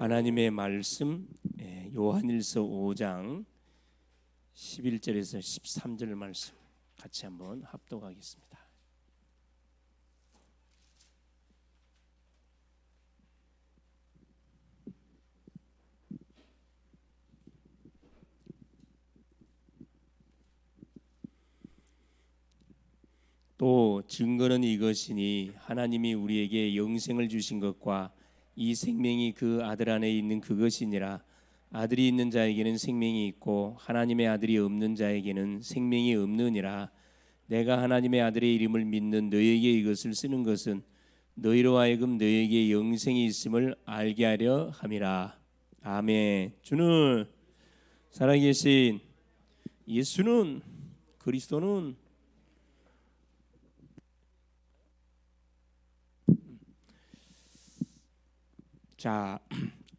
하나님의 말씀 요한일서 5장 11절에서 13절 말씀 같이 한번 합독하겠습니다. 또 증거는 이것이니 하나님이 우리에게 영생을 주신 것과 이 생명이 그 아들 안에 있는 그것이니라. 아들이 있는 자에게는 생명이 있고 하나님의 아들이 없는 자에게는 생명이 없느니라. 내가 하나님의 아들의 이름을 믿는 너희에게 이것을 쓰는 것은 너희로 하여금 너희에게 영생이 있음을 알게 하려 함이라. 아멘. 주는 살아계신 예수는 그리스도는 자,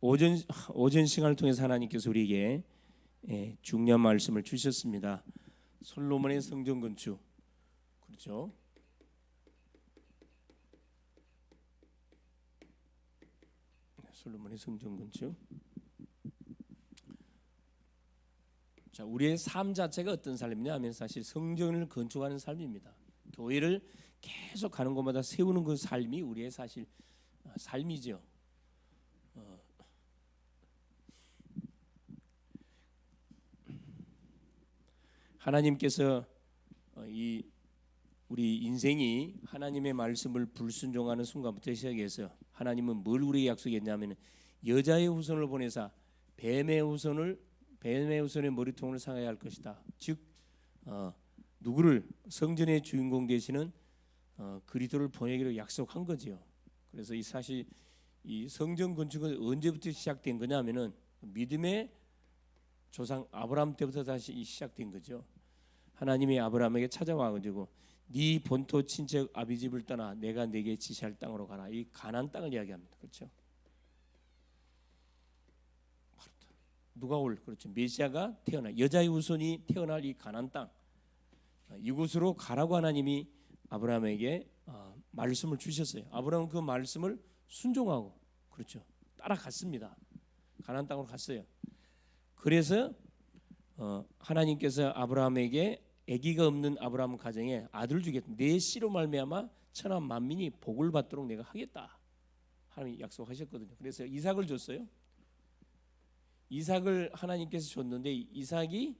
오전 시간을 통해서 하나님께서 우리에게 중요한 말씀을 주셨습니다. 솔로몬의 성전 건축, 그렇죠? 솔로몬의 성전 건축. 자, 우리의 삶 자체가 어떤 삶이냐 하면 사실 성전을 건축하는 삶입니다. 교회를 계속 가는 곳마다 세우는 그 삶이 우리의 사실 삶이죠. 하나님께서 우리 인생이 하나님의 말씀을 불순종하는 순간부터 시작해서 하나님은 뭘 우리에게 약속했냐면 여자의 후손을 보내사 뱀의 후손의 머리통을 상하게 할 것이다. 즉 누구를 성전의 주인공 되시는 그리스도를 보내기로 약속한 거지요. 그래서 사실 이 성전 건축은 언제부터 시작된 거냐면은 믿음의 조상 아브라함 때부터 다시 시작된 거죠. 하나님이 아브라함에게 찾아와 가지고 네 본토 친척 아비 집을 떠나 내가 네게 지시할 땅으로 가라. 이 가나안 땅을 이야기합니다. 그렇죠? 누가 올 그렇죠? 메시아가 태어나 여자의 후손이 태어날 이 가나안 땅 이곳으로 가라고 하나님이 아브라함에게 말씀을 주셨어요. 아브라함은 그 말씀을 순종하고 그렇죠? 따라갔습니다. 가나안 땅으로 갔어요. 그래서 하나님께서 아브라함에게 아기가 없는 아브라함 가정에 아들을 주겠다. 내 씨로 말미암아 천하 만민이 복을 받도록 내가 하겠다. 하나님이 약속하셨거든요. 그래서 이삭을 줬어요. 이삭을 하나님께서 줬는데 이삭이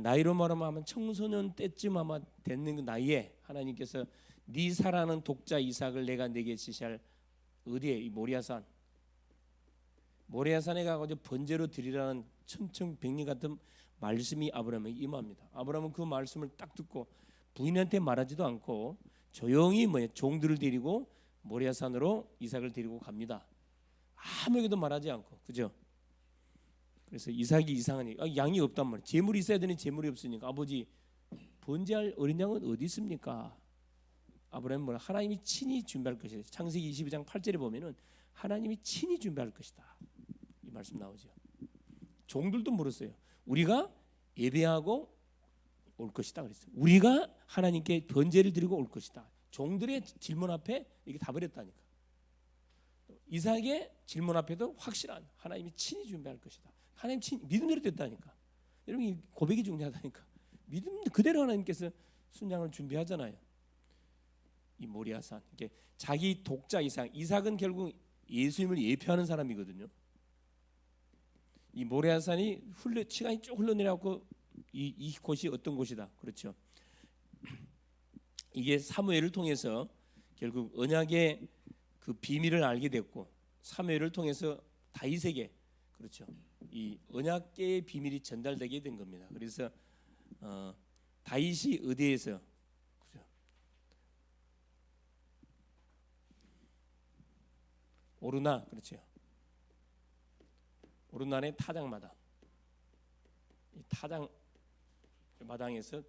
나이로 말하면 청소년 때쯤 아마 됐는 그 나이에 하나님께서 네 사랑하는 독자 이삭을 내가 네게 지시할 어디에 이 모리아산에 가가지고 번제로 드리라는 천청백리 같은 말씀이 아브라함에게 임합니다. 아브라함은 그 말씀을 딱 듣고 부인한테 말하지도 않고 조용히 종들을 데리고 모리아산으로 이삭을 데리고 갑니다. 아무에게도 말하지 않고, 그죠? 그래서 이삭이 이상하니 양이 없단 말이에요. 재물이 있어야 되는 재물이 없으니까 아버지 번제할 어린 양은 어디 있습니까? 아브라함은 뭐라 하나님이 친히 준비할 것이다. 창세기 22장 8절에 보면은 하나님이 친히 준비할 것이다. 이 말씀 나오죠. 종들도 물었어요. 우리가 예배하고 올 것이다 그랬어요. 우리가 하나님께 번제를 드리고 올 것이다. 종들의 질문 앞에 이게 답을 했다니까. 이삭의 질문 앞에도 확실한 하나님이 친히 준비할 것이다. 하나님 친히 믿음대로 됐다니까. 여러분 이 고백이 중요하다니까. 믿음 그대로 하나님께서 순양을 준비하잖아요. 이 모리아산 이게 자기 독자 이삭은 결국 예수님을 예표하는 사람이거든요. 이 모리아산이 시간이 쭉 흘러내려고 이 곳이 어떤 곳이다. 그렇죠. 이게 사무엘을 통해서 결국 언약의 그 비밀을 알게 됐고 사무엘을 통해서 다윗에게 그렇죠. 이 언약계의 비밀이 전달되게 된 겁니다. 그래서 다윗이 의대에서 그렇죠. 오르나 그렇죠. 오르난의 타작마당 이 타작 마당에서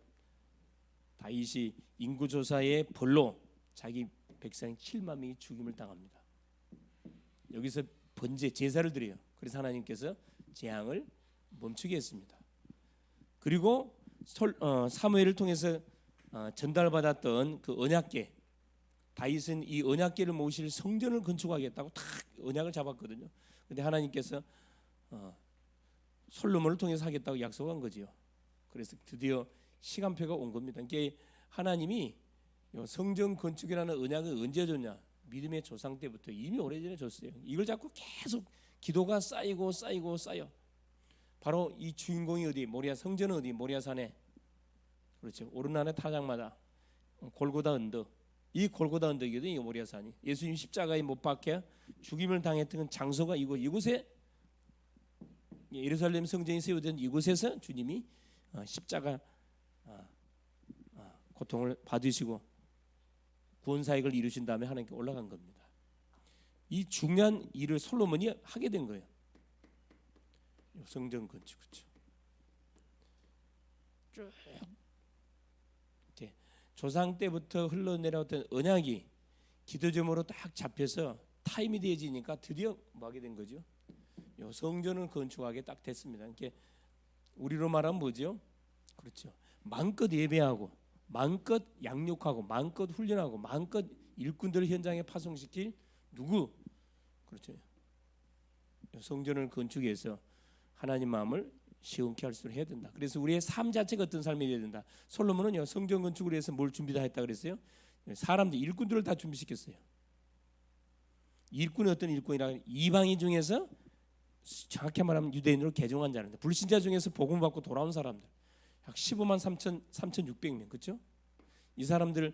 다윗이 인구조사의 벌로 자기 백성 7만 명이 죽임을 당합니다. 여기서 번제 제사를 드려요. 그래서 하나님께서 재앙을 멈추게 했습니다. 그리고 사무엘을 통해서 전달받았던 그 언약궤 다윗은 이 언약궤를 모실 성전을 건축하겠다고 탁 언약을 잡았거든요. 근데 하나님께서 솔로몬을 통해서 하겠다고 약속한 거지요. 그래서 드디어 시간표가 온 겁니다. 이게 하나님이 성전 건축이라는 언약을 언제 줬냐? 믿음의 조상 때부터 이미 오래전에 줬어요. 이걸 자꾸 계속 기도가 쌓이고 쌓여. 바로 이 주인공이 어디? 모리아 성전은 어디? 모리아산에. 그렇죠. 오르나네 타작마다 골고다 언덕. 이 골고다 언덕이거든요. 이 모리아산이. 예수님 십자가에 못 박혀 죽임을 당했던 장소가 이곳에 예루살렘 성전이 세워진 이곳에서 주님이 십자가 고통을 받으시고 구원사역을 이루신 다음에 하나님께 올라간 겁니다. 이 중요한 일을 솔로몬이 하게 된 거예요. 성전 건축. 그렇죠. 쭉 조상 때부터 흘러내려왔던 언약이 기도점으로 딱 잡혀서 타임이 되어지니까 드디어 뭐 하게 된 거죠? 성전을 건축하게 딱 됐습니다. 이렇게 우리로 말하면 뭐죠? 그렇죠. 마음껏 예배하고 마음껏 양육하고 마음껏 훈련하고 마음껏 일꾼들을 현장에 파송시킬 누구? 그렇죠. 성전을 건축해서 하나님 마음을 시원케 할 수 있도록 해야 된다. 그래서 우리의 삶 자체가 어떤 삶이 되어야 된다. 솔로몬은요 성전 건축을 위해서 뭘 준비 다 했다 그랬어요? 사람들 일꾼들을 다 준비시켰어요. 일꾼은 어떤 일꾼이라 이방인 중에서 정확히 말하면 유대인으로 개종한 자인데 불신자 중에서 복음 받고 돌아온 사람들 약 15만 3,600명 그렇죠? 이 사람들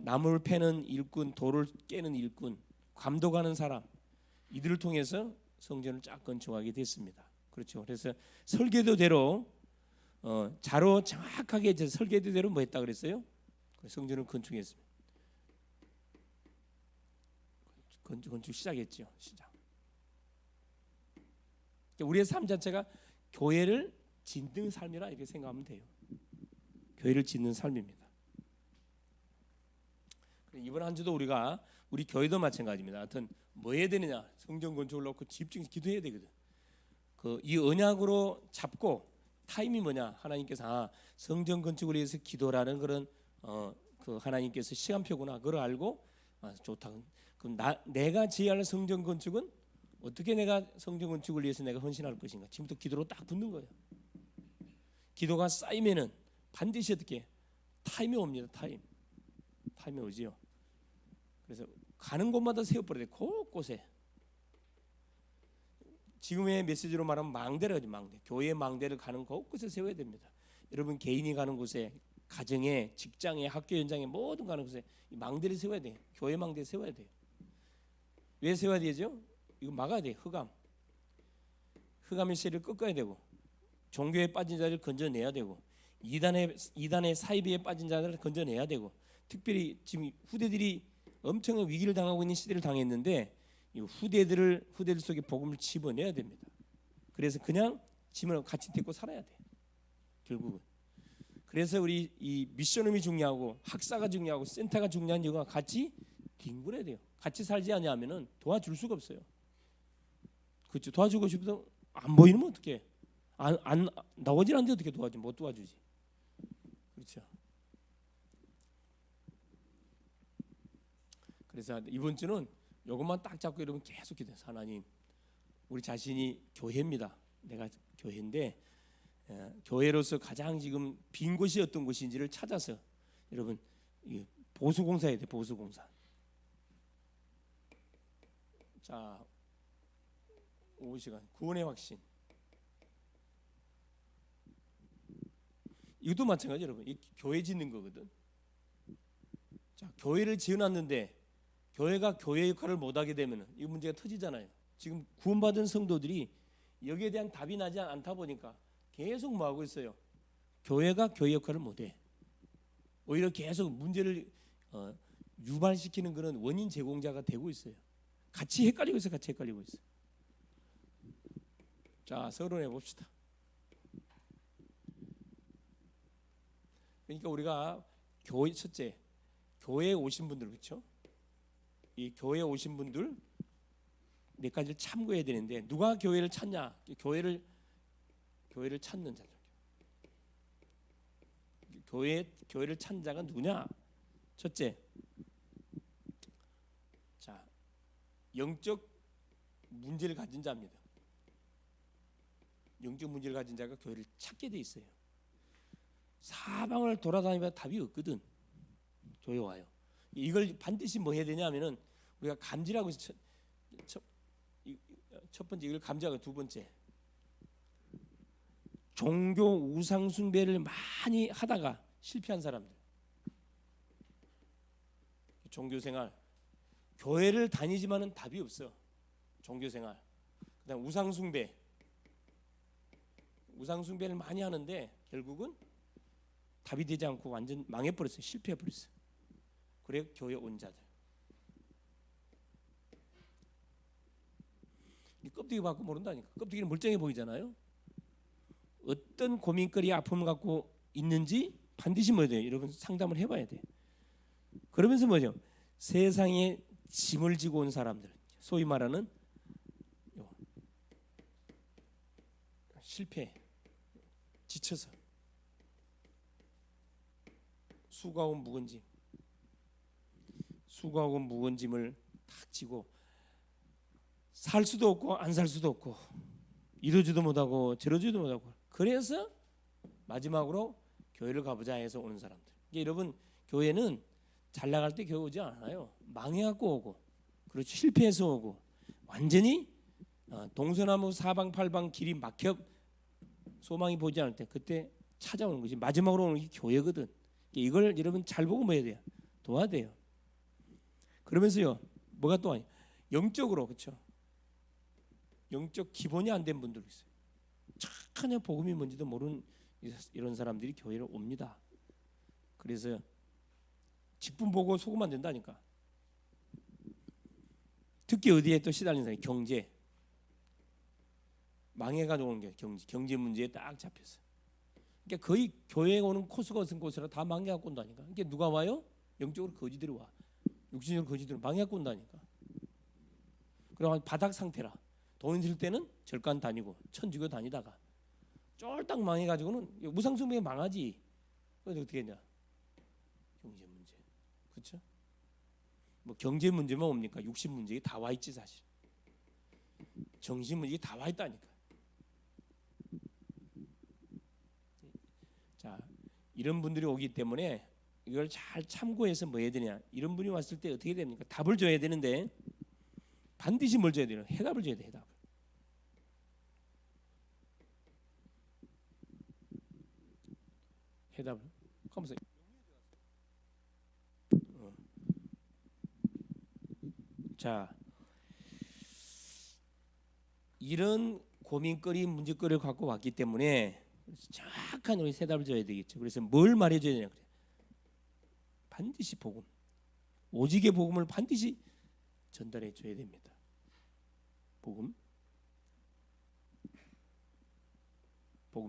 나무를 패는 일꾼, 돌을 깨는 일꾼, 감독하는 사람 이들을 통해서 성전을 쫙 건축하게 됐습니다. 그렇죠. 그래서 설계도대로 자로 정확하게 설계도대로 뭐 했다 그랬어요? 성전을 건축했습니다. 건축 시작했죠. 시작. 우리의 삶 자체가 교회를 짓는 삶이라 이렇게 생각하면 돼요. 교회를 짓는 삶입니다. 이번 한 주도 우리 교회도 마찬가지입니다. 하여튼 뭐 해야 되느냐? 성전 건축을 놓고 집중해서 기도해야 되거든. 이 언약으로 잡고 타임이 뭐냐? 하나님께서 성전 건축을 위해서 기도라는 그런 그 하나님께서 시간표구나. 그걸 알고 좋다. 그럼 내가 지어야 할 성전 건축은 어떻게 내가 성전 건축을 위해서 내가 헌신할 것인가? 지금부터 기도로 딱 붙는 거예요. 기도가 쌓이면은 반드시 어떻게 타임이 옵니다. 타임이 오지요. 그래서 가는 곳마다 세워버려야 돼. 곳곳에. 지금의 메시지로 말하면 망대라죠. 망대. 교회의 망대를 가는 곳곳에 세워야 됩니다. 여러분 개인이 가는 곳에, 가정에, 직장에, 학교 현장에 모든 가는 곳에 이 망대를 세워야 돼. 교회 망대 세워야 돼요. 왜 세워야 되죠? 이거 막아야 돼. 흑암의 씨를 꺾어야 되고 종교에 빠진 자를 건져내야 되고 이단의 사이비에 빠진 자들을 건져내야 되고 특별히 지금 후대들이 엄청난 위기를 당하고 있는 시대를 당했는데 이 후대들 속에 복음을 집어내야 됩니다. 그래서 그냥 짐을 같이 딛고 살아야 돼. 결국은. 그래서 우리 이 미션홈이 중요하고 학사가 중요하고 센터가 중요한 이유가 같이 뒹굴어야 돼요. 같이 살지 않으면은 도와줄 수가 없어요. 그렇죠. 도와주고 싶어도 안 보이면 어떻게? 안 나오질 않는데 어떻게 도와주지? 못 도와주지. 그렇죠. 그래서 이번 주는 이것만 딱 잡고 여러분 계속 기도해요. 하나님, 우리 자신이 교회입니다. 내가 교회인데 교회로서 가장 지금 빈 곳이 어떤 곳인지를 찾아서 여러분 보수공사해야 돼. 보수공사. 자, 오후 시간 구원의 확신. 이것도 마찬가지 여러분. 이 교회 짓는 거거든. 자, 교회를 지어놨는데 교회가 교회 역할을 못하게 되면 이 문제가 터지잖아요. 지금 구원받은 성도들이 여기에 대한 답이 나지 않다 보니까 계속 뭐 하고 있어요? 교회가 교회 역할을 못해. 오히려 계속 문제를 유발시키는 그런 원인 제공자가 되고 있어요. 같이 헷갈리고 있어요. 자, 서론해 봅시다. 그러니까 우리가 첫째, 교회에 오신 분들 그렇죠? 이 교회에 오신 분들 몇 가지를 참고해야 되는데 누가 교회를 찾냐? 교회를 찾는 자들. 교회를 찾는 자가 누구냐? 첫째, 자, 영적 문제를 가진 자입니다. 영적 문제를 가진 자가 교회를 찾게 돼 있어요. 사방을 돌아다니면 답이 없거든. 교회 와요. 이걸 반드시 뭐 해야 되냐면은 우리가 감지라고 해서 첫 번째 이걸 감지하고, 두 번째 종교 우상 숭배를 많이 하다가 실패한 사람들. 종교 생활, 교회를 다니지만은 답이 없어. 종교 생활. 그다음 우상 숭배. 우상 숭배를 많이 하는데 결국은 답이 되지 않고 완전 망해버렸어요. 실패해버렸어요. 그래 교회 온 자들. 이 껍데기 받고 모른다니까. 껍데기는 멀쩡해 보이잖아요. 어떤 고민거리, 아픔을 갖고 있는지 반드시 뭐야 돼요? 여러분 상담을 해봐야 돼. 그러면서 뭐죠? 세상에 짐을 지고 온 사람들, 소위 말하는 실패, 지쳐서 수고하고 무거운 짐을 탁 지고 살 수도 없고 안 살 수도 없고 이러지도 못하고 저러지도 못하고, 그래서 마지막으로 교회를 가보자 해서 오는 사람들. 여러분 교회는 잘 나갈 때 교회 오지 않아요. 망해갖고 오고, 그렇죠, 실패해서 오고, 완전히 동서나무 사방팔방 길이 막혀 소망이 보이지 않을 때 그때 찾아오는 것이 마지막으로 오는 게 교회거든. 이걸 여러분 잘 보고 뭐 해야 돼요? 도와야 돼요. 그러면서요, 뭐가 또 영적으로, 그렇죠, 영적 기본이 안 된 분들 있어요. 착하냐 복음이 뭔지도 모르는 이런 사람들이 교회로 옵니다. 그래서 직분 보고 속으면 안 된다니까. 특히 어디에 또 시달리는 사람이 경제, 망해가지고 오는 게 경제 문제에 딱 잡혔어. 그러니까 거의 교회에 오는 코스가 어떤 곳이라 다 망해갖고 온다니까. 그러니까 누가 와요? 영적으로 거지들이 와. 육신적으로 거지들은 망해갖고 온다니까. 그럼 바닥 상태라. 돈 있을 때는 절간 다니고 천주교 다니다가 쫄딱 망해가지고는 무상숭배에 망하지. 그래서 어떻게 했냐? 경제 문제, 그렇죠? 뭐 경제 문제만 옵니까? 육신 문제 다 와 있지 사실. 정신 문제 다 와 있다니까. 자, 이런 분들이 오기 때문에 이걸 잘 참고해서 뭐 해야 되냐? 이런 분이 왔을 때 어떻게 됩니까? 답을 줘야 되는데 반드시 뭘 줘야 돼요? 해답을 줘야 돼. 해답을. 해답을. 하면서 자, 이런 고민거리, 문제거리를 갖고 왔기 때문에 정확한 우리 해답을 줘야 되겠죠. 그래서 뭘 말해줘야 되냐? 그래. 반드시 복음, 오직의 복음을 반드시 전달해 줘야 됩니다. 복음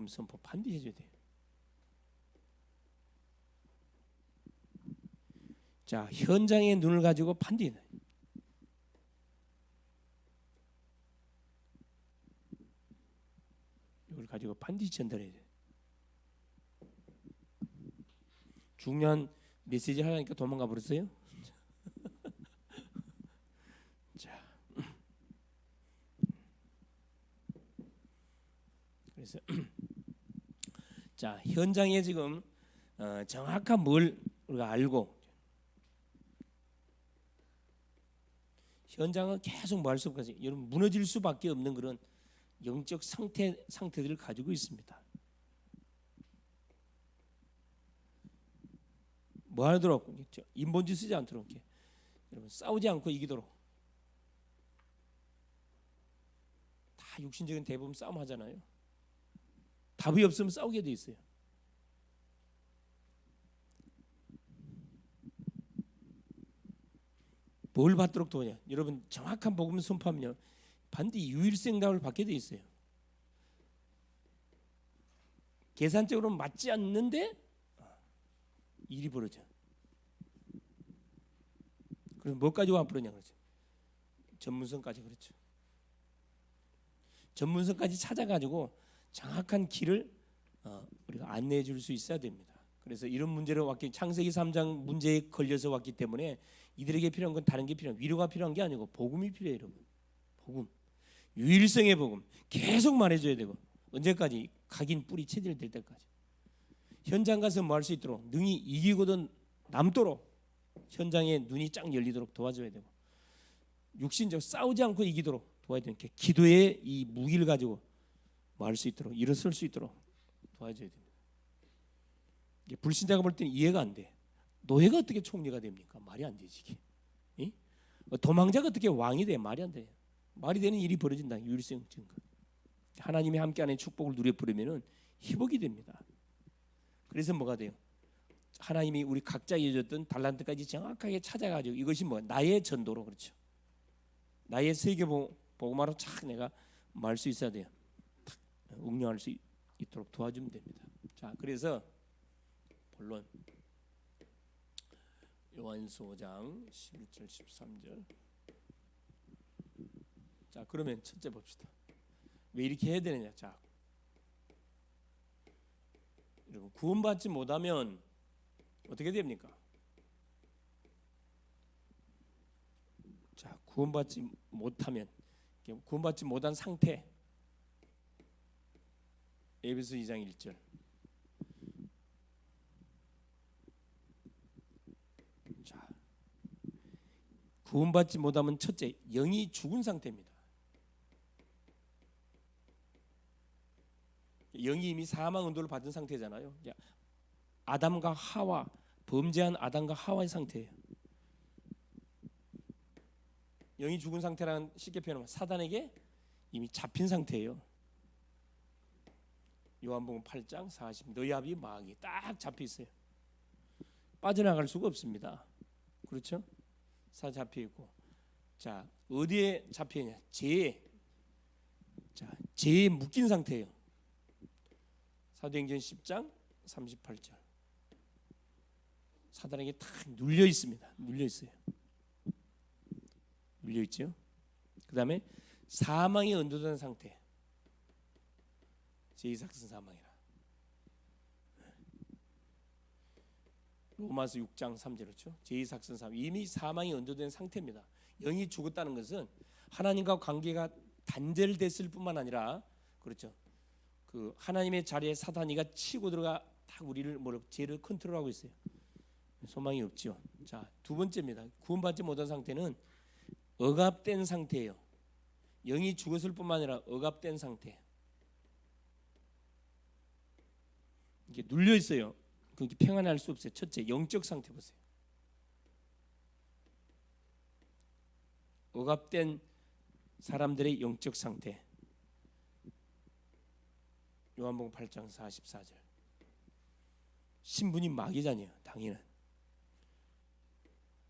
선포 반드시 해줘야 돼요. 자, 현장의 눈을 가지고 반드시 이걸 가지고 반드시 전달해야 돼요. 중요한 메시지 하려니까 도망가 버렸어요. 자, 그래서 자, 현장에 지금 정확한 뭘 우리가 알고, 현장은 계속 뭐 할 수 없까지 여러분 무너질 수밖에 없는 그런 영적 상태들을 가지고 있습니다. 뭐 하도록 인본주의 쓰지 않도록 여러분 싸우지 않고 이기도록. 다 육신적인 대부분 싸움하잖아요. 답이 없으면 싸우게 돼 있어요. 뭘 받도록 도와냐? 여러분 정확한 복음을 선포하면요 반드시 유일생답을 받게 돼 있어요. 계산적으로 맞지 않는데 일이 벌어져. 그래서 뭐까지 와 버리냐 그러죠. 전문성까지. 그렇죠. 전문성까지 찾아가지고 정확한 길을 우리가 안내해 줄 수 있어야 됩니다. 그래서 이런 문제로 왔기, 창세기 3장 문제에 걸려서 왔기 때문에 이들에게 필요한 건 다른 게 필요한, 위로가 필요한 게 아니고 복음이 필요해요. 여러분, 복음. 유일성의 복음 계속 말해줘야 되고 언제까지? 각인 뿌리 체질될 때까지. 현장 가서 뭐 할 수 있도록 능히 이기고도 남도록 현장에 눈이 쫙 열리도록 도와줘야 되고 육신적 싸우지 않고 이기도록 도와야 되는 게 기도의 이 무기를 가지고 뭐 할 수 있도록 일어설 수 있도록 도와줘야 됩니다. 이게 불신자가 볼 때는 이해가 안 돼. 노예가 어떻게 총리가 됩니까? 말이 안 되지 이게. 이? 도망자가 어떻게 왕이 돼? 말이 안 돼. 말이 되는 일이 벌어진다. 유일성 증거. 하나님이 함께하는 축복을 누려버리면은 희복이 됩니다. 그래서 뭐가 돼요? 하나님이 우리 각자에게 줬던 달란트까지 정확하게 찾아가지고 이것이 뭐 나의 전도로 그렇죠. 나의 세계 복음화로 착 내가 말 수 있어야 돼요. 탁 응용할 수 있도록 도와주면 됩니다. 자, 그래서 본론 요한서 5장 11절 13절. 자, 그러면 첫째 봅시다. 왜 이렇게 해야 되느냐? 자, 여러분 구원받지 못하면 어떻게 됩니까? 자, 구원받지 못하면 구원받지 못한 상태. 에베소 2장 1절. 자, 구원받지 못하면 첫째 영이 죽은 상태입니다. 영이 이미 사망 은도를 받은 상태잖아요. 아담과 하와, 범죄한 아담과 하와의 상태예요. 영이 죽은 상태라는 쉽게 표현하면 사단에게 이미 잡힌 상태예요. 요한복음 8장 40 너희 아비 마귀 딱 잡혀 있어요. 빠져나갈 수가 없습니다. 그렇죠? 사 잡혀 있고. 자, 어디에 잡혀 있냐? 죄에. 자, 죄에 묶인 상태예요. 사도행전 10장 38절. 사단에게 탁 눌려 있습니다. 눌려 있어요. 눌려 있죠. 그다음에 사망에 언도된 상태. 제2사건 사망이라. 로마서 6장 3절 그렇죠. 제2사건 사망 이미 사망이 언도된 상태입니다. 영이 죽었다는 것은 하나님과 관계가 단절됐을 뿐만 아니라 그렇죠. 그 하나님의 자리에 사단이가 치고 들어가 딱 우리를 죄를 컨트롤하고 있어요. 소망이 없죠. 자, 두 번째입니다. 구원받지 못한 상태는 억압된 상태예요. 영이 죽었을 뿐만 아니라 억압된 상태. 이게 눌려 있어요. 그게 평안할 수 없어요. 첫째, 영적 상태 보세요. 억압된 사람들의 영적 상태. 요한복음 8장 44절. 신분이 마귀잖아요. 당연히.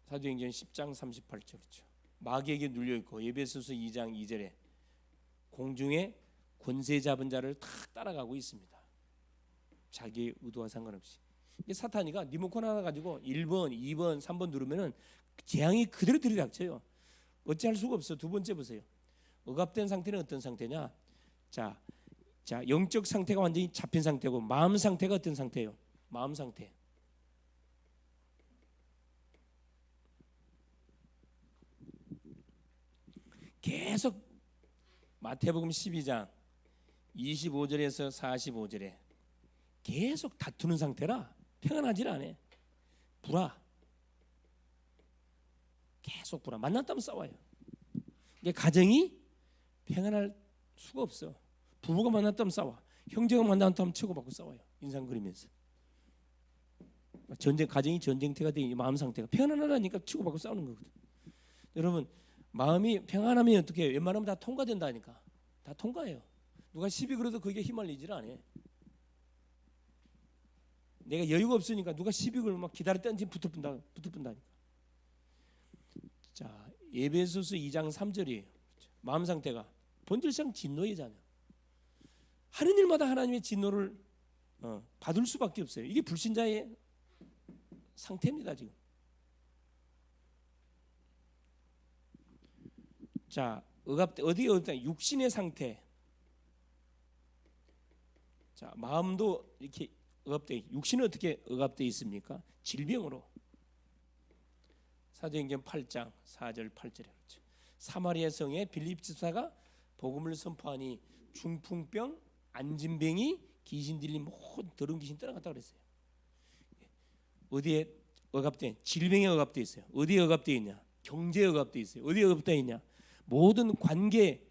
사도행전 10장 38절 그렇죠. 마귀에게 눌려 있고 에베소서 2장 2절에 공중에 권세 잡은 자를 탁 따라가고 있습니다. 자기의 의도와 상관없이. 이게 사탄이가 리모컨 하나 가지고 1번, 2번, 3번 누르면은 재앙이 그대로 들이닥쳐요. 어찌할 수가 없어. 두 번째 보세요. 억압된 상태는 어떤 상태냐? 자, 영적 상태가 완전히 잡힌 상태고 마음 상태가 어떤 상태예요? 마음 상태. 계속 마태복음 12장 25절에서 45절에 계속 다투는 상태라 평안하질 않아. 불화. 계속 불화. 만났다면 싸워요. 이게 가정이 평안할 수가 없어. 부부가 만났다면 싸워. 형제가 만났다면 치고받고 싸워요. 인상 그리면서. 가정이 전쟁터가 되니 마음 상태가 평안하다니까 치고받고 싸우는 거거든. 여러분 마음이 평안하면 어떻게 해요? 웬만하면 다 통과된다니까. 다 통과해요. 누가 시비 걸어도 그게 휘말리질 않아. 내가 여유가 없으니까 누가 시비 걸면 막 기다렸다는 팀 붙어본다니까. 자, 에베소서 2장 3절이에요. 마음 상태가 본질상 진노이잖아요. 하는 일마다 하나님의 진노를 받을 수밖에 없어요. 이게 불신자의 상태입니다 지금. 자, 어디에 육신의 상태. 자, 마음도 이렇게 억압돼. 육신은 어떻게 억압돼 있습니까? 질병으로. 사도행전 8장 4절 8절에 그렇죠. 사마리아 성에 빌립 집사가 복음을 선포하니 중풍병, 안진병이 귀신 들린 모든 더러운 귀신 떠나갔다 그랬어요. 어디에 억압돼? 질병에 억압돼 있어요. 어디에 억압돼 있냐? 경제에 억압돼 있어요. 어디에 억압돼 있냐? 모든 관계에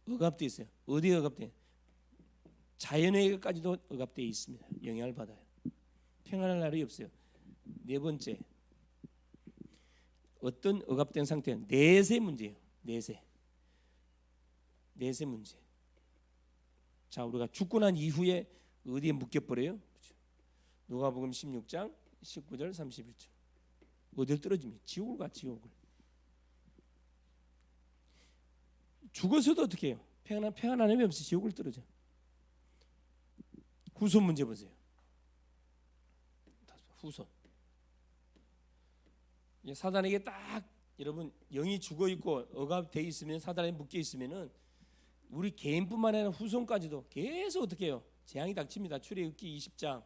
억압돼 있어요. 어디에 억압돼? 자연에까지도 억압돼 있습니다. 영향을 받아요. 평안할 날이 없어요. 네 번째, 어떤 억압된 상태는 내세 문제예요. 내세 문제. 자, 우리가 죽고 난 이후에 어디에 묶여버려요? 그렇죠. 누가복음 16장 19절 31절. 어디를 떨어집니까? 지옥을 가. 지옥을. 죽어서도 어떻게 해요? 평안한 힘이 없이 지옥을 떨어져. 후손 문제 보세요. 후손. 사단에게 딱 여러분 영이 죽어 있고 억압돼 있으면, 사단에 묶여 있으면은 우리 개인뿐만 아니라 후손까지도 계속 어떻게 해요? 재앙이 닥칩니다. 출애굽기 20장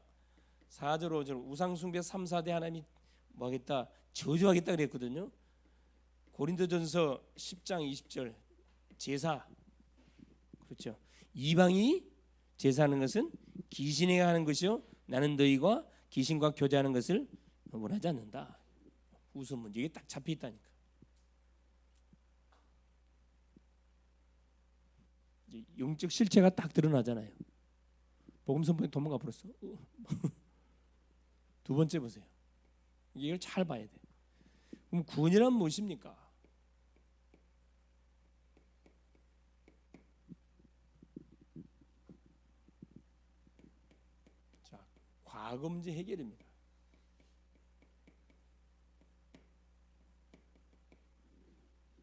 4절 5절 우상 숭배 3, 4대 하나님이 뭐 하겠다? 저주하겠다 그랬거든요. 고린도전서 10장 20절 제사. 그렇죠. 이방이 제사하는 것은 귀신에게 하는 것이요 나는 너희가 귀신과 교제하는 것을 원하지 않는다. 후손 문제 이게 딱 잡혀 있다니까. 이제 영적 실체가 딱 드러나잖아요. 복음 선포에 도망가 버렸어. 두 번째 보세요. 이걸 잘 봐야 돼. 그럼 구원이란 무엇입니까? 자, 과거 문제 해결입니다.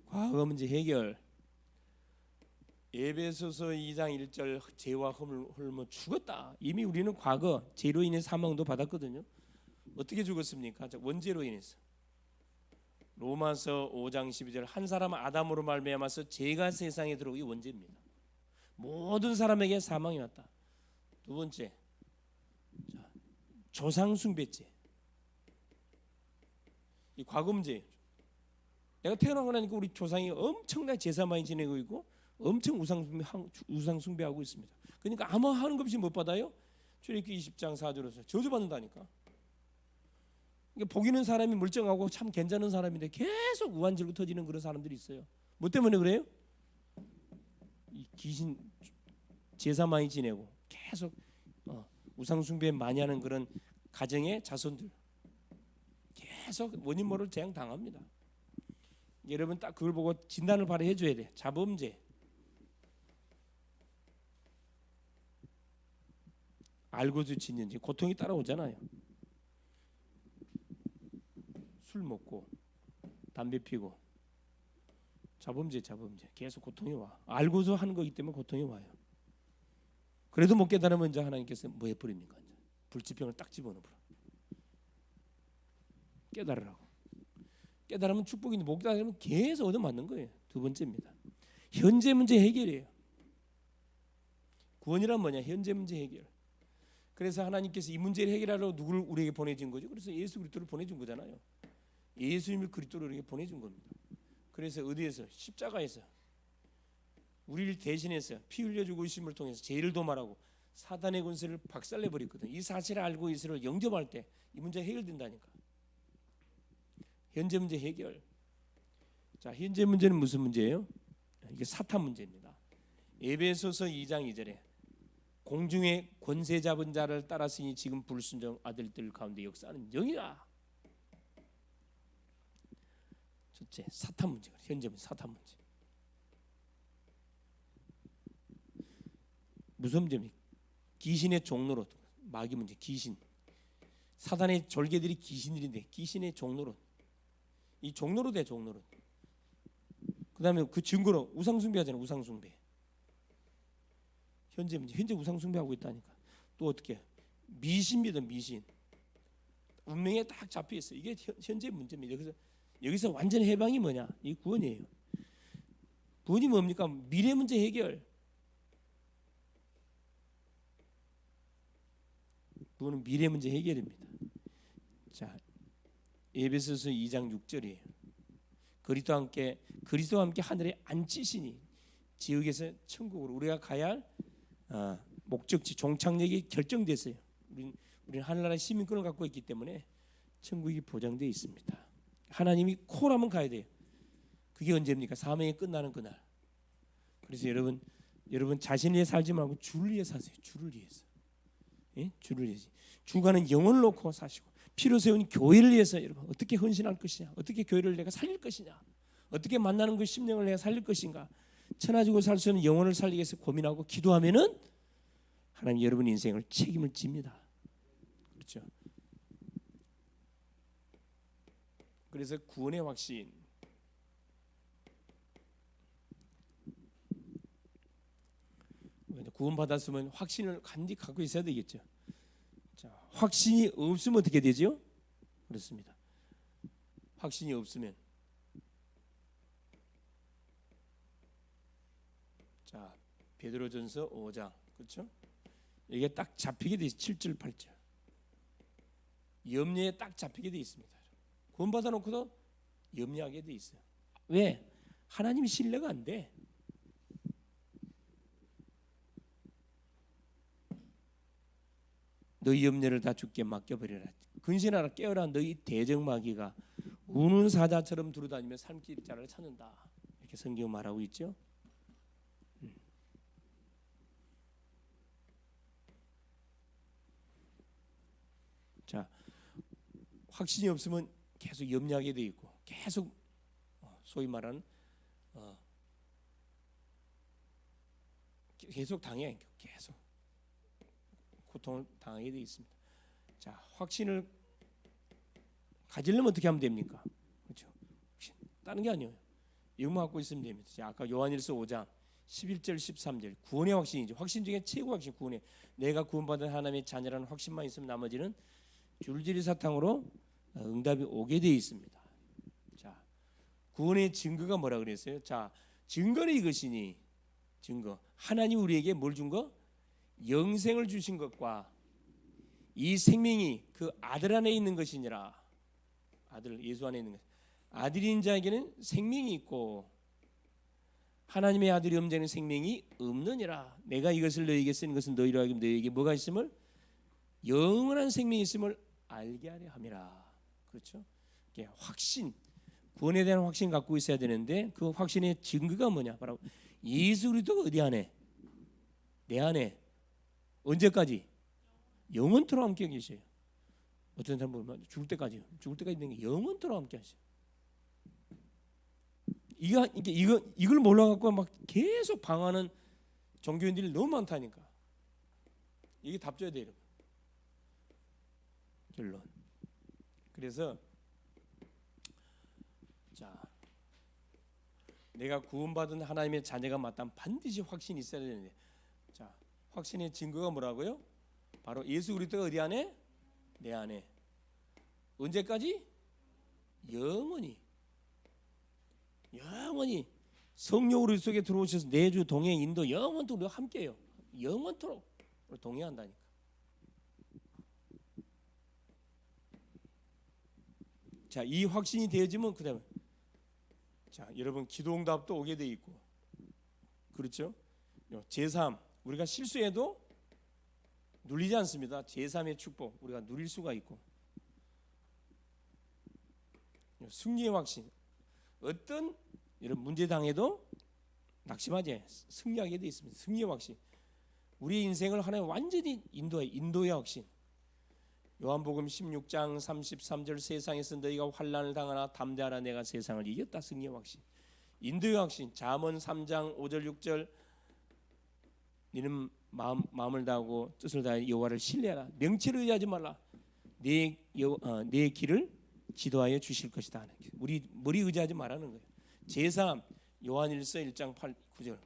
과거 문제 해결. 에베소서 2장 1절 죄와 흠을 헐며 죽었다. 이미 우리는 과거 죄로 인해 사망도 받았거든요. 어떻게 죽었습니까? 원죄로 인해서. 로마서 5장 12절 한 사람 아담으로 말미암아서 죄가 세상에 들어오기 원죄입니다. 모든 사람에게 사망이 왔다. 두 번째, 조상 숭배죄. 이 과거 문제예요. 내가 태어나고 나니까 우리 조상이 엄청나게 제사 많이 지내고 있고 엄청 우상 숭배하고 있습니다. 그러니까 아무 하는 것 없이 못 받아요. 출애굽기 20장 4절에서 저주받는다니까. 그러니까 보기는 사람이 멀쩡하고 참 괜찮은 사람인데 계속 우환질고 터지는 그런 사람들이 있어요. 뭐 때문에 그래요? 이 귀신 제사 많이 지내고 계속 우상 숭배 많이 하는 그런 가정의 자손들 계속 원인 모를 재앙 당합니다. 여러분 딱 그걸 보고 진단을 바로 해줘야 돼. 자범죄. 알고도 짓는지 고통이 따라오잖아요. 술 먹고 담배 피고 자범죄 계속 고통이 와. 알고서 하는 거기 때문에 고통이 와요. 그래도 못 깨달으면 이제 하나님께서 뭐 해버립니까? 불치병을 딱 집어넣어. 깨달으라고. 깨달으면 축복인데 못 깨달으면 계속 얻어맞는 거예요. 두 번째입니다. 현재 문제 해결이에요. 구원이란 뭐냐? 현재 문제 해결. 그래서 하나님께서 이 문제를 해결하려고 누구를 우리에게 보내준 거죠? 그래서 예수 그리스도를 보내준 거잖아요. 예수님을 그리스도로 우리에게 보내준 겁니다. 그래서 어디에서? 십자가에서 우리를 대신해서 피 흘려주고 있음을 통해서 죄를 도말하고 사단의 권세를 박살내버렸거든. 이 사실을 알고 예수를 영접할 때 이 문제가 해결된다니까. 현재 문제 해결. 자, 현재 문제는 무슨 문제예요? 이게 사탄 문제입니다. 에베소서 2장 2절에 공중의 권세 잡은 자를 따랐으니 지금 불순종 아들들 가운데 역사하는 영이라. 첫째, 사탄 문제. 현재 문제, 사탄 문제. 무슨 문제입니까? 귀신의 종노릇, 마귀 문제, 귀신. 사단의 졸개들이 귀신들인데 귀신의 종노릇. 이 종노릇에 종노릇. 그다음에 그 증거로 우상숭배하잖아요. 우상숭배. 현재 문제, 현재 우상숭배하고 있다니까. 또 어떻게? 미신 믿어, 미신. 운명에 딱 잡혀 있어. 이게 현재 문제입니다. 여기서 완전 해방이 뭐냐? 이 구원이에요. 구원이 뭡니까? 미래 문제 해결. 구원은 미래 문제 해결입니다. 자, 에베소서 2장 6절이에요. 그리스도와 함께 하늘에 앉히시니 지역에서 천국으로 우리가 가야 할 목적지 종착역이 결정됐어요. 우리는 하늘나라의 시민권을 갖고 있기 때문에 천국이 보장되어 있습니다. 하나님이 콜하면 가야 돼요. 그게 언제입니까? 사명이 끝나는 그날. 그래서 여러분 자신을 위해 살지 말고 주를 위해 사세요. 주를 위해서. 예? 주를 위해서. 주가는 영혼을 놓고 사시고 피로 세운 교회를 위해서 여러분 어떻게 헌신할 것이냐, 어떻게 교회를 내가 살릴 것이냐, 어떻게 만나는 그 심령을 내가 살릴 것인가, 천하지고 살 수 있는 영혼을 살리기 위해서 고민하고 기도하면은 하나님 여러분 인생을 책임을 집니다. 그렇죠? 그래서 구원의 확신. 구원받았으면 확신을 간디 갖고 있어야 되겠죠. 자, 확신이 없으면 어떻게 되죠? 그렇습니다. 확신이 없으면 자, 베드로전서 5장 그렇죠? 이게 딱 잡히게 돼 있어요. 7절 8절 염려에 딱 잡히게 돼 있습니다. 구원받아 놓고도 염려하게 돼 있어요. 왜? 하나님이 신뢰가 안 돼. 너희 염려를 다 주께 맡겨버리라. 근신하라 깨어라. 너희 대적마귀가 우는 사자처럼 두루다니며 삶길 자를 찾는다. 이렇게 성경 말하고 있죠. 자, 확신이 없으면 계속 염려하게 돼 있고 계속 소위 말하는 계속 당해. 계속 고통을 당하게 돼 있습니다. 자, 확신을 가지려면 어떻게 하면 됩니까? 그렇죠? 다른 게 아니에요. 이것만 갖고 있으면 됩니다. 자, 아까 요한일서 5장 11절 13절 구원의 확신이죠. 확신 중에 최고 확신 구원의 내가 구원받은 하나님의 자녀라는 확신만 있으면 나머지는 줄줄이 사탕으로 응답이 오게 되어 있습니다. 자, 구원의 증거가 뭐라 그랬어요? 자, 증거는 이것이니 증거 하나님 우리에게 뭘 준 거? 영생을 주신 것과 이 생명이 그 아들 안에 있는 것이니라. 아들 예수 안에 있는 것. 아들인 자에게는 생명이 있고 하나님의 아들이 없는 생명이 없느니라. 내가 이것을 너희에게 쓴 것은 너희로 하여금 너희에게 뭐가 있음을 영원한 생명이 있음을 알게 하려 함이라. 그렇죠? 확신, 구원에 대한 확신 갖고 있어야 되는데 그 확신의 증거가 뭐냐? 바로 예수 그리스도가 어디 안에? 내 안에. 언제까지? 영원토록 함께 계셔요. 어떤 사람 보면 죽을 때까지 있는 게 영원토록 함께 하셔요. 이걸 몰라갖고 막 계속 방황하는 종교인들이 너무 많다니까. 이게 답줘야 돼요. 결론. 그래서 자, 내가 구원받은 하나님의 자녀가 맞다면 반드시 확신이 있어야 되는데, 자, 확신의 증거가 뭐라고요? 바로 예수 그리스도가 어디 안에? 내 안에. 언제까지? 영원히. 성령 우리 속에 들어오셔서 내주 동행 인도 영원토록 우리가 함께해요. 영원토록 동행한다니까. 자, 이 확신이 되어지면 그다음에 자, 여러분 기도응답도 오게 돼 있고, 그렇죠? 제3 우리가 실수해도 눌리지 않습니다. 제3의 축복 우리가 누릴 수가 있고, 승리의 확신. 어떤 이런 문제 당해도 낙심하지 승리하게 돼 있습니다. 승리의 확신. 우리 인생을 하나님 완전히 인도의 확신. 요한복음 16장 33절 세상에서 너희가 환난을 당하나 담대하라 내가 세상을 이겼다. 승리의 확신. 인도의 확신. 잠언 3장 5절 6절 너는 마음을 다하고 뜻을 다해 여호와를 신뢰하라. 명체를 의지하지 말라. 내 길을 지도하여 주실 것이다. 우리 머리 의지하지 말라는 거예요. 제3 요한일서 1장 8, 9절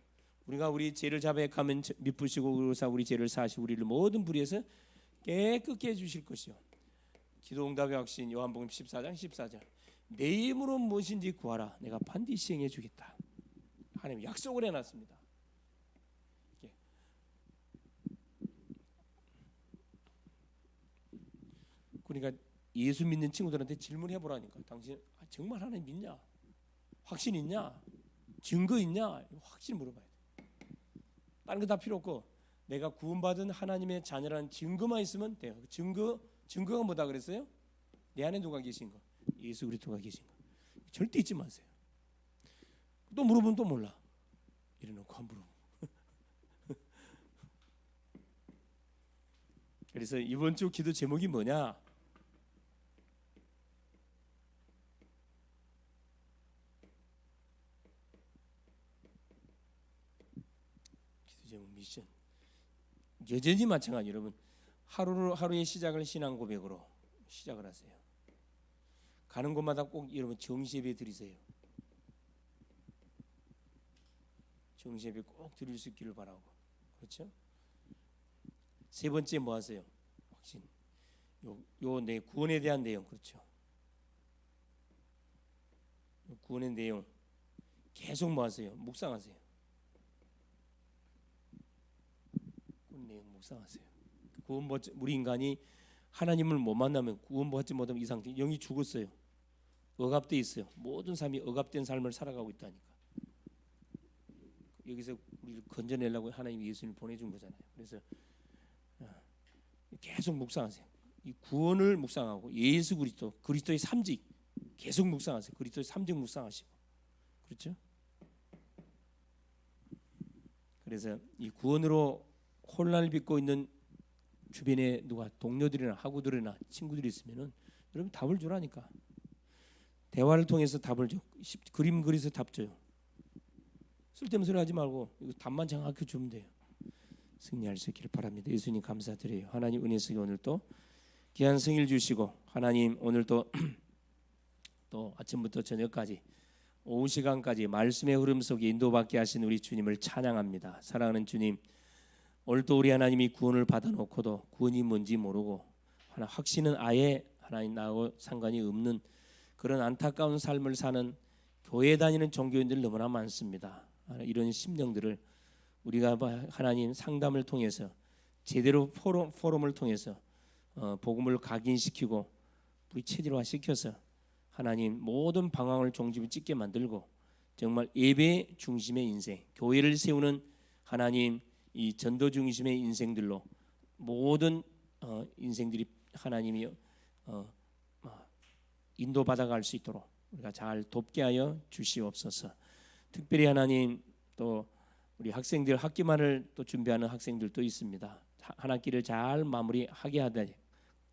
우리가 우리 죄를 자백하면 미쁘시고 그러사 우리 죄를 사하시고 우리를 모든 불의에서 깨끗게 해주실 것이요. 기도응답의 확신 요한복음 14장 14절 내 힘으로 무엇인지 구하라 내가 반드시 행해 주겠다. 하나님 약속을 해놨습니다. 그러니까 예수 믿는 친구들한테 질문해 보라니까. 당신 정말 하나님 믿냐? 확신 있냐? 증거 있냐? 확신 물어봐야 돼. 다른 거 다 필요 없고 내가 구원받은 하나님의 자녀라는 증거만 있으면 돼요. 증거가 뭐다 그랬어요? 내 안에 누가 계신 거? 예수 그리스도가 계신 거. 절대 잊지 마세요. 또 물어보면 또 몰라. 이래놓고 안 물어보. 그래서 이번 주 기도 제목이 뭐냐? 기도 제목 미션. 여전히 마찬가지. 여러분 하루의 시작을 신앙 고백으로 시작을 하세요. 가는 곳마다 꼭 여러분 정시예배 드리세요. 정시예배 꼭 드릴 수 있기를 바라고. 그렇죠? 세 번째 뭐 하세요? 확신. 요 내 구원에 대한 내용. 그렇죠? 구원의 내용 계속 뭐 하세요? 묵상하세요. 구원 내용 묵상하세요. 우리 인간이 하나님을 못 만나면 구원받지 못하면 이 상태, 영이 죽었어요. 억압돼 있어요. 모든 삶이 억압된 삶을 살아가고 있다니까. 여기서 우리를 건져내려고 하나님이 예수님을 보내준 거잖아요. 그래서 계속 묵상하세요. 이 구원을 묵상하고 예수 그리스도의 삼직 계속 묵상하세요. 그리스도의 삼직 묵상하시고. 그렇죠? 그래서 이 구원으로 혼란을 빚고 있는 주변에 누가 동료들이나 학우들이나 친구들이 있으면은 여러분 답을 주라니까. 대화를 통해서 답을 줘. 그림 그려서 답 줘요. 쓸데없는 소리 하지 말고 이거 답만 정확히 주면 돼요. 승리할 수 있기를 바랍니다. 예수님 감사드려요. 하나님 은혜 속에 오늘 또 귀한 성일 주시고 하나님 오늘 또 아침부터 저녁까지 오후 시간까지 말씀의 흐름 속에 인도받게 하신 우리 주님을 찬양합니다. 사랑하는 주님, 오늘도 우리 하나님이 구원을 받아놓고도 구원이 뭔지 모르고 확신은 아예 하나님 나하고 상관이 없는 그런 안타까운 삶을 사는 교회 다니는 종교인들 너무나 많습니다. 이런 심령들을 우리가 하나님 상담을 통해서 제대로 포럼을 통해서 복음을 각인시키고 우리 체질화 시켜서 하나님 모든 방황을 종집을 찢게 만들고 정말 예배 중심의 인생, 교회를 세우는 하나님 이 전도 중심의 인생들로 모든 인생들이 하나님이 인도받아갈 수 있도록 우리가 잘 돕게 하여 주시옵소서. 특별히 하나님 또 우리 학생들 학기말을 또 준비하는 학생들도 있습니다. 한 학기를 잘 마무리하게 하되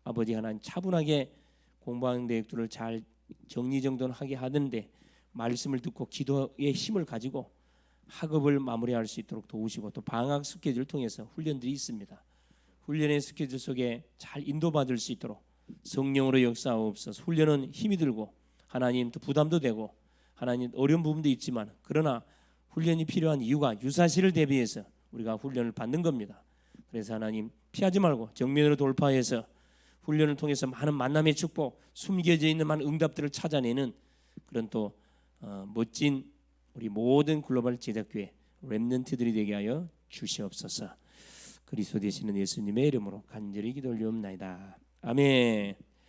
아버지 하나님 차분하게 공부하는 내용들을 잘 정리정돈하게 하는데 말씀을 듣고 기도의 힘을 가지고 학업을 마무리할 수 있도록 도우시고 또 방학 스케줄을 통해서 훈련들이 있습니다. 훈련의 스케줄 속에 잘 인도받을 수 있도록 성령으로 역사하옵소서. 훈련은 힘이 들고 하나님 또 부담도 되고 하나님 어려운 부분도 있지만 그러나 훈련이 필요한 이유가 유사시를 대비해서 우리가 훈련을 받는 겁니다. 그래서 하나님 피하지 말고 정면으로 돌파해서 훈련을 통해서 많은 만남의 축복, 숨겨져 있는 많은 응답들을 찾아내는 그런 또 멋진 우리 모든 글로벌 제작교회 렘넌트들이 되게 하여 주시옵소서. 그리스도 되시는 예수님의 이름으로 간절히 기도 올리옵나이다. 아멘.